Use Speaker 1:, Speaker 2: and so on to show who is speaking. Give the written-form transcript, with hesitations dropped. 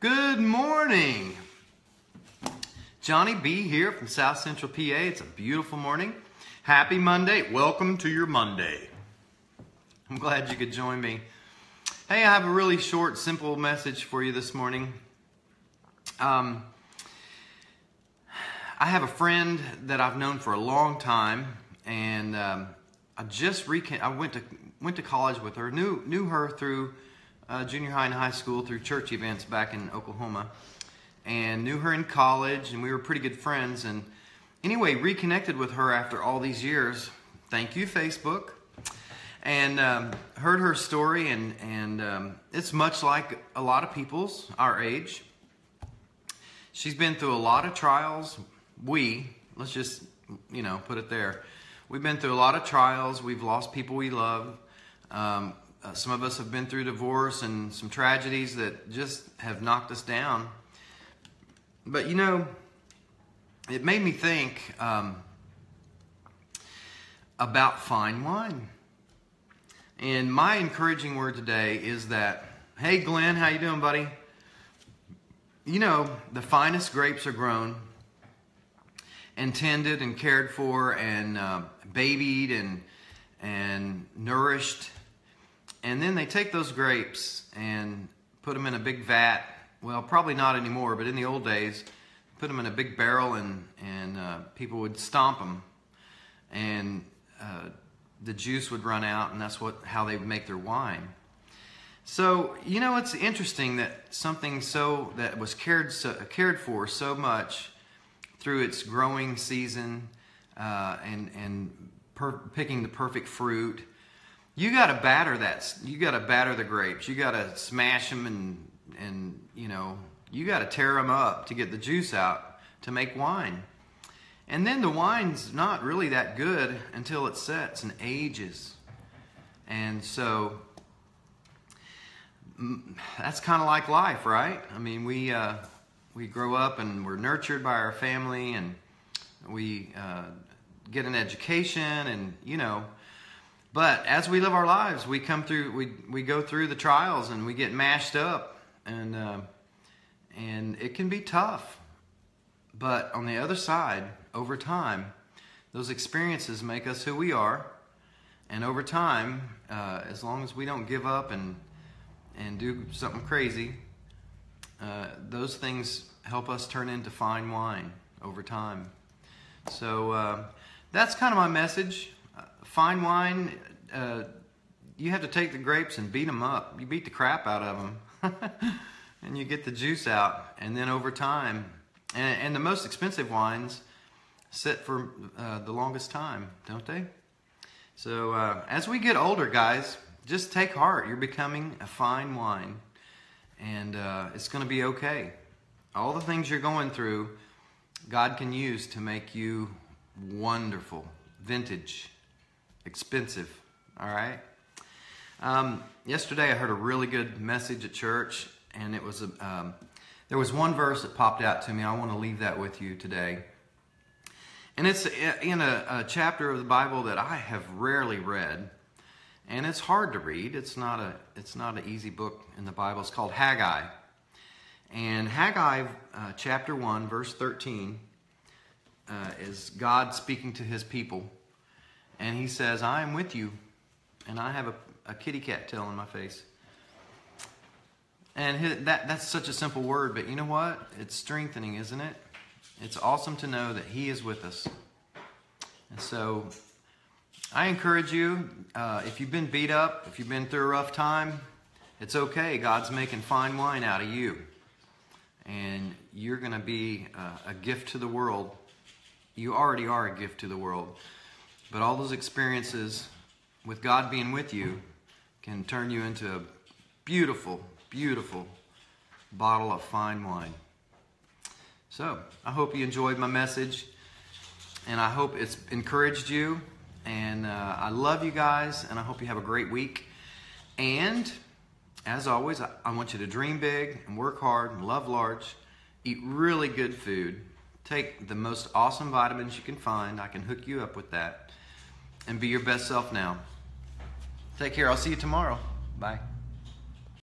Speaker 1: Good morning. Johnny B here from South Central PA. It's a beautiful morning. Happy Monday. Welcome to your Monday. I'm glad you could join me. Hey, I have a really short, simple message for you this morning. I have a friend that I've known for a long time, and I went to college with her. Knew her through junior high and high school, through church events back in Oklahoma, and knew her in college, and we were pretty good friends. And anyway, reconnected with her after all these years. Thank you, Facebook. And heard her story, and it's much like a lot of people's our age. She's been through a lot of trials. Let's just, put it there. We've been through a lot of trials. We've lost people we love. Some of us have been through divorce and some tragedies that just have knocked us down. But it made me think about fine wine. And my encouraging word today is that, hey Glenn, how you doing, buddy? The finest grapes are grown and tended and cared for and babied and nourished. And then they take those grapes and put them in a big vat. Well, probably not anymore, but in the old days, put them in a big barrel and people would stomp them. And the juice would run out, and that's how they would make their wine. So, it's interesting that something that was cared for so much through its growing season picking the perfect fruit. You got to batter that. You got to batter the grapes. You got to smash them and you got to tear them up to get the juice out to make wine. And then the wine's not really that good until it sets and ages. And so that's kind of like life, right? I mean, we grow up and we're nurtured by our family, and we get an education, and but as we live our lives, we go through the trials, and we get mashed up, and it can be tough. But on the other side, over time, those experiences make us who we are. And over time, as long as we don't give up and do something crazy, those things help us turn into fine wine over time. So that's kind of my message. Fine wine, you have to take the grapes and beat them up. You beat the crap out of them. And you get the juice out. And then over time, and the most expensive wines sit for the longest time, don't they? So as we get older, guys, just take heart. You're becoming a fine wine. And it's going to be okay. All the things you're going through, God can use to make you wonderful, vintage, expensive. All right? Yesterday I heard a really good message at church, and it was there was one verse that popped out to me. I want to leave that with you today. And it's in a chapter of the Bible that I have rarely read, and it's hard to read. It's not an easy book in the Bible. It's called Haggai. And Haggai chapter 1, verse 13 is God speaking to his people. And he says, I am with you. And I have a kitty cat tail on my face. And that's such a simple word, but you know what? It's strengthening, isn't it? It's awesome to know that he is with us. And so I encourage you, if you've been beat up, if you've been through a rough time, it's okay. God's making fine wine out of you. And you're going to be a gift to the world. You already are a gift to the world. But all those experiences with God being with you can turn you into a beautiful, beautiful bottle of fine wine. So, I hope you enjoyed my message, and I hope it's encouraged you, and I love you guys, and I hope you have a great week. And, as always, I want you to dream big and work hard and love large, eat really good food, take the most awesome vitamins you can find. I can hook you up with that, and be your best self now. Take care. I'll see you tomorrow. Bye.